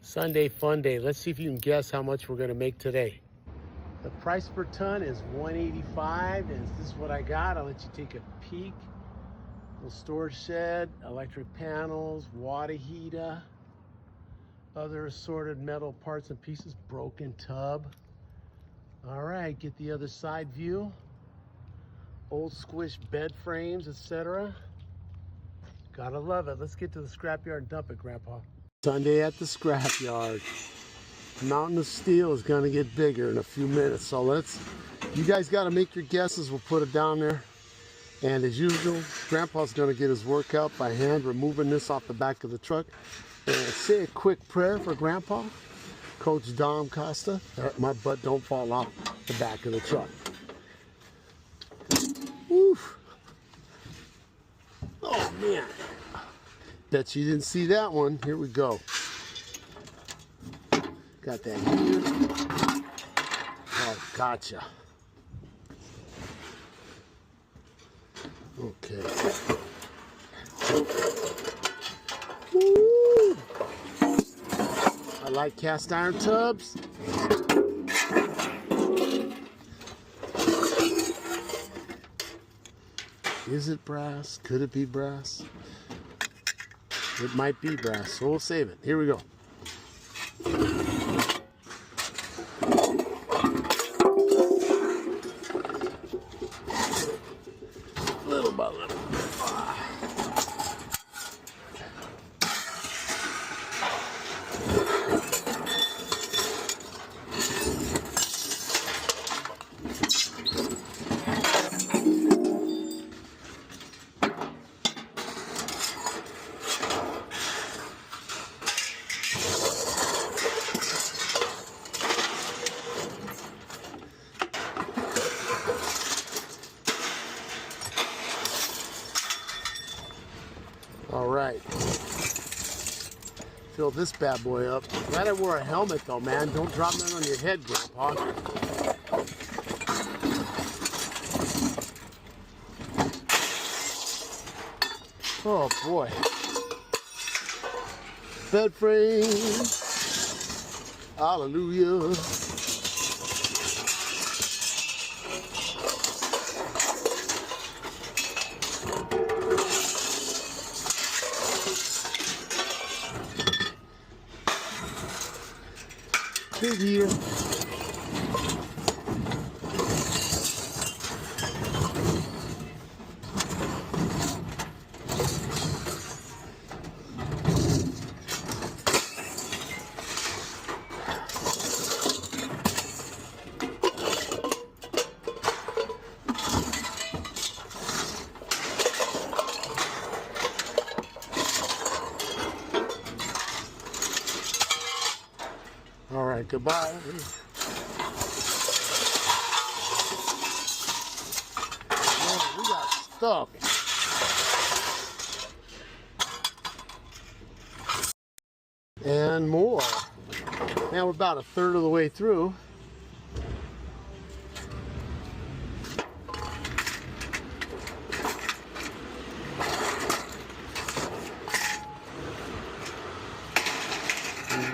Sunday fun day. Let's see if you can guess how much we're going to make today. The price per ton is $185, and this is what I got. I'll let you take a peek. Little storage shed, electric panels, water heater, other assorted metal parts and pieces, broken tub. All right, get the other side view. Old squish bed frames, etc. Gotta love it. Let's get to the scrapyard and dump it, Grandpa. Sunday at the scrapyard. Mountain of steel is gonna get bigger in a few minutes, so you guys gotta make your guesses. We'll put it down there. And as usual, Grandpa's gonna get his workout by hand, removing this off the back of the truck. And say a quick prayer for Grandpa. Coach Dom Costa, my butt don't fall off the back of the truck. Woof. Oh man. Bet you didn't see that one. Here we go. Got that here. Oh, gotcha. Okay. Woo. I like cast iron tubs. Is it brass? Could it be brass? It might be brass, so we'll save it. Here we go. Little by little. All right, fill this bad boy up. Glad I wore a helmet though, man. Don't drop that on your head, Grandpa. Oh boy. Bed frame. Hallelujah. Big here. All right, goodbye. Man, we got stuff. And more. Now we're about a third of the way through.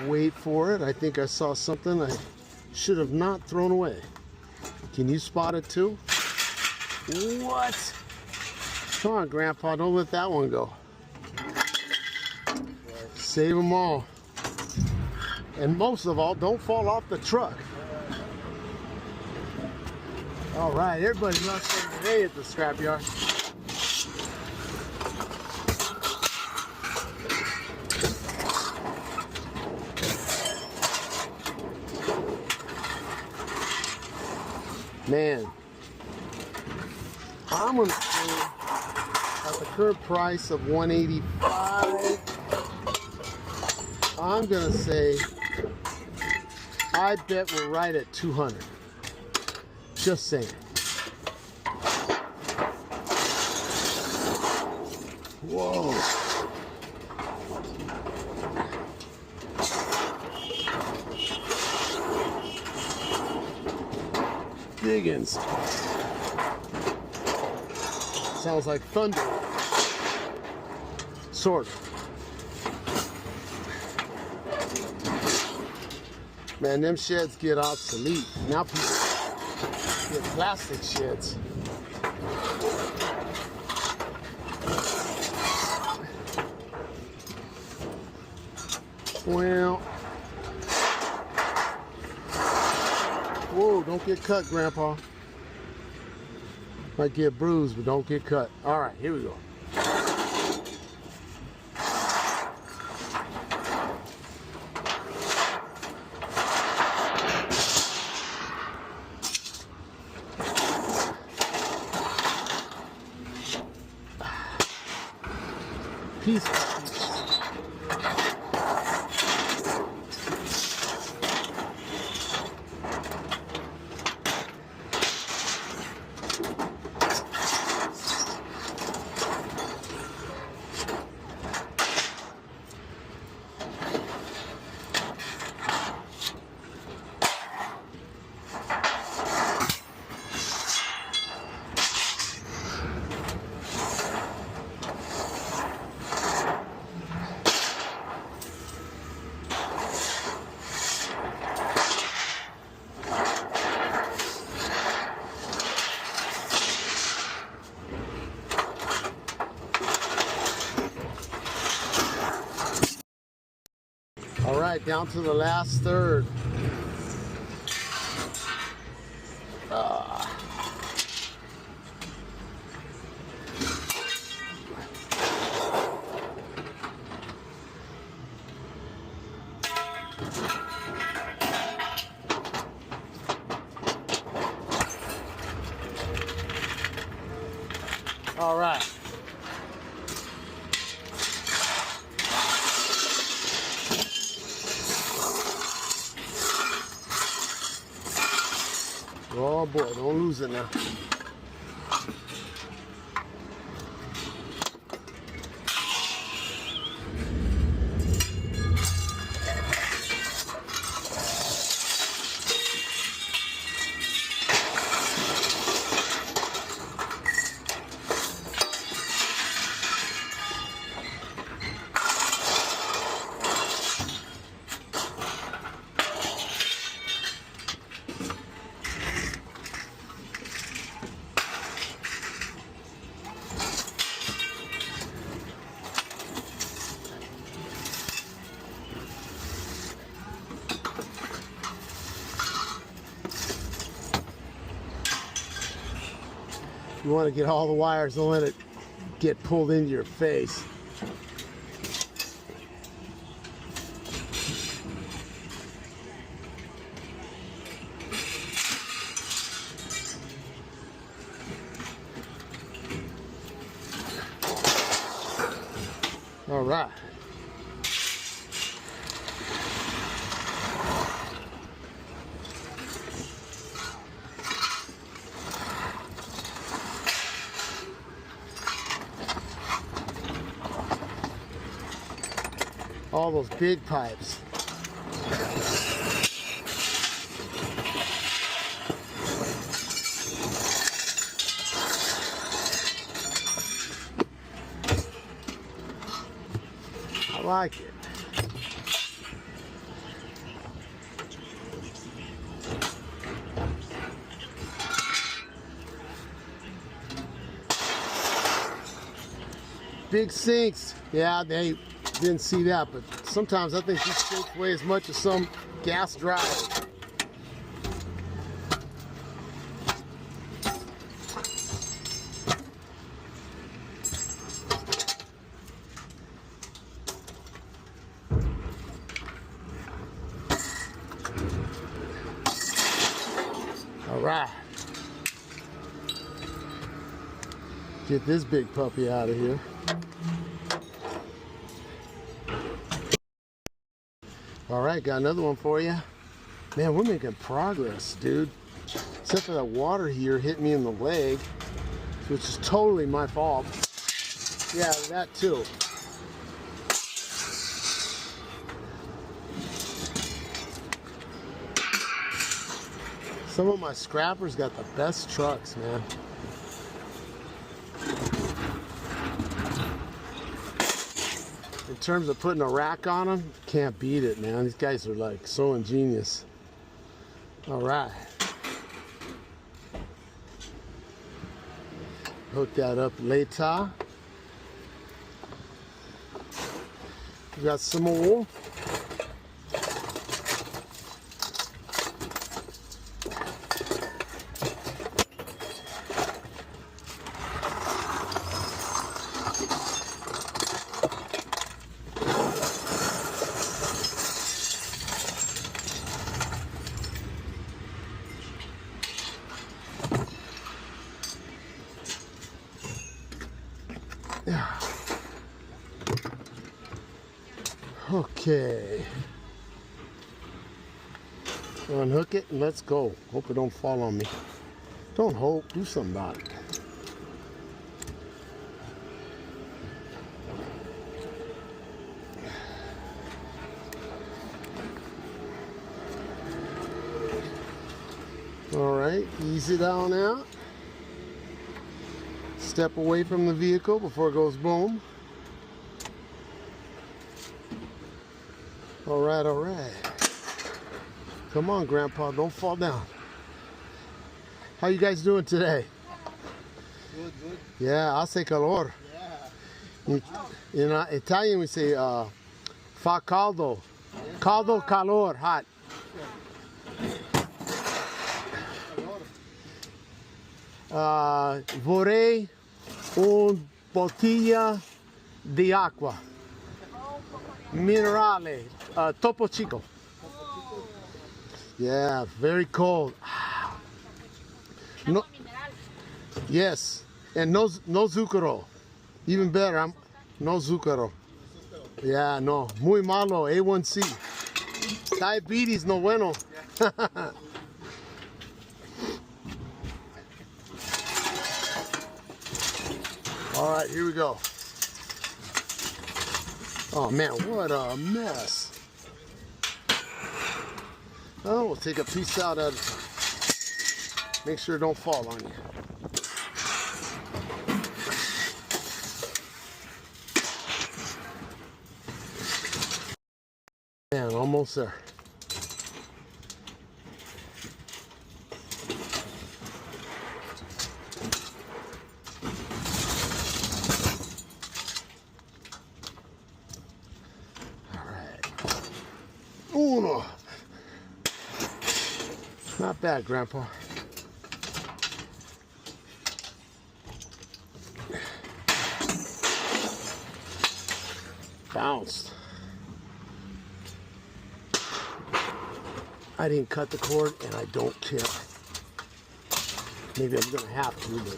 Wait for it. I think I saw something I should have not thrown away. Can you spot it too? What? Come on, Grandpa, don't let that one go. Save them all. And most of all, don't fall off the truck. All right, everybody's hustling today at the scrapyard. Man, I'm gonna say at the current price of $185, I'm gonna say I bet we're right at 200. Just saying. Whoa. Diggins. Sounds like thunder. Sort of. Man, them sheds get obsolete. Now people get plastic sheds. Well, whoa, don't get cut, Grandpa. Might get bruised, but don't get cut. All right, here we go. Piece by piece. All right, down to the last third. All right. Oh boy, don't lose it now. You want to get all the wires, don't let it get pulled into your face. All right. All those big pipes. I like it. Big sinks. Yeah, they didn't see that, but sometimes I think these sinks weigh as much as some gas dryer. All right. Get this big puppy out of here. All right, got another one for you. Man, we're making progress, dude. Except for that water here hit me in the leg, which is totally my fault. Yeah, that too. Some of my scrappers got the best trucks, man. In terms of putting a rack on them, can't beat it, man. These guys are like so ingenious. All right. Hook that up later. We got some more. Okay. Unhook it and let's go. Hope it don't fall on me. Don't hope, do something about it. All right, ease it down out. Step away from the vehicle before it goes boom. All right, all right. Come on, Grandpa, don't fall down. How you guys doing today? Good, good. Yeah, hace calor. Yeah. In Italian, we say fa caldo. Caldo, calor, hot. Vorrei un bottiglia di acqua minerale, Topo Chico. Yeah, very cold. No, yes, and no zucchero. Even better, no zucchero. Yeah, no, muy malo, A1C. Diabetes, no bueno. All right, here we go. Oh man, what a mess. Oh, we'll take a piece out at a time. Make sure it don't fall on you. Man, almost there. Uno. Not bad, Grandpa. Bounced. I didn't cut the cord and I don't care. Maybe I'm gonna have to, but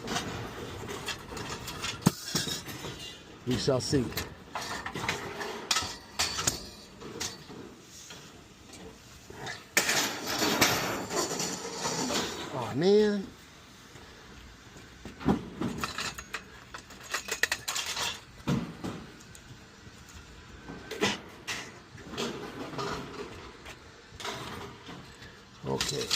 we shall see. Oh man. Okay.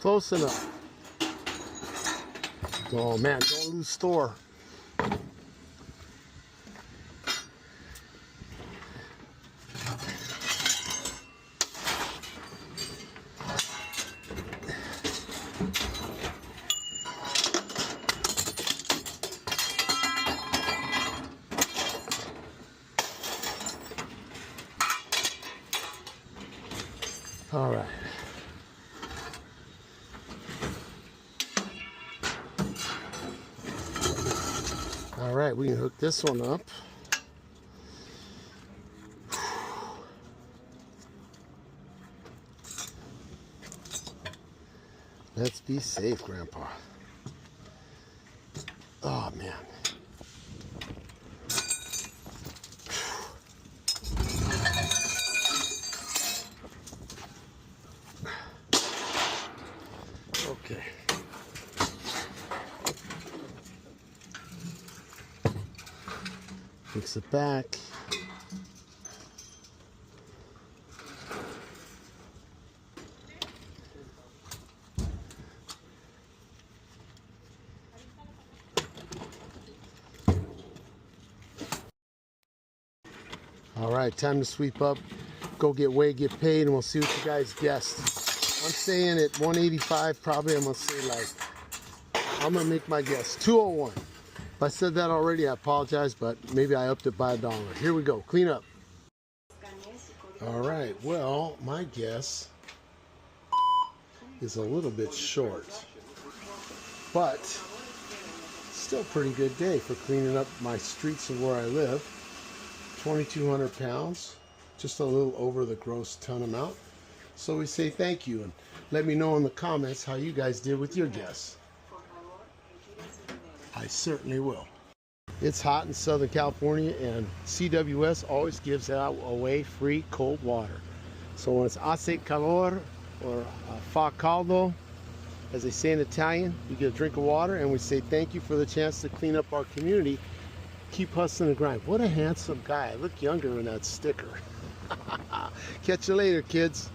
Close enough. Oh man, don't lose store. All right. All right, we can hook this one up. Let's be safe, Grandpa. Oh, man. Mix it back. All right, time to sweep up, go get weighed, get paid, and we'll see what you guys guessed. I'm saying at 185, probably I'm gonna say like, I'm gonna make my guess, 201. If I said that already, I apologize, but maybe I upped it by $1. Here we go, clean up. All right, well, my guess is a little bit short, but still pretty good day for cleaning up my streets of where I live. 2,200 pounds, just a little over the gross ton amount. So we say thank you, and let me know in the comments how you guys did with your guess. I certainly will. It's hot in Southern California, and CWS always gives out away free cold water. So when it's hace calor or fa caldo, as they say in Italian, you get a drink of water, and we say thank you for the chance to clean up our community. Keep hustling and grind. What a handsome guy. I look younger in that sticker. Catch you later, kids.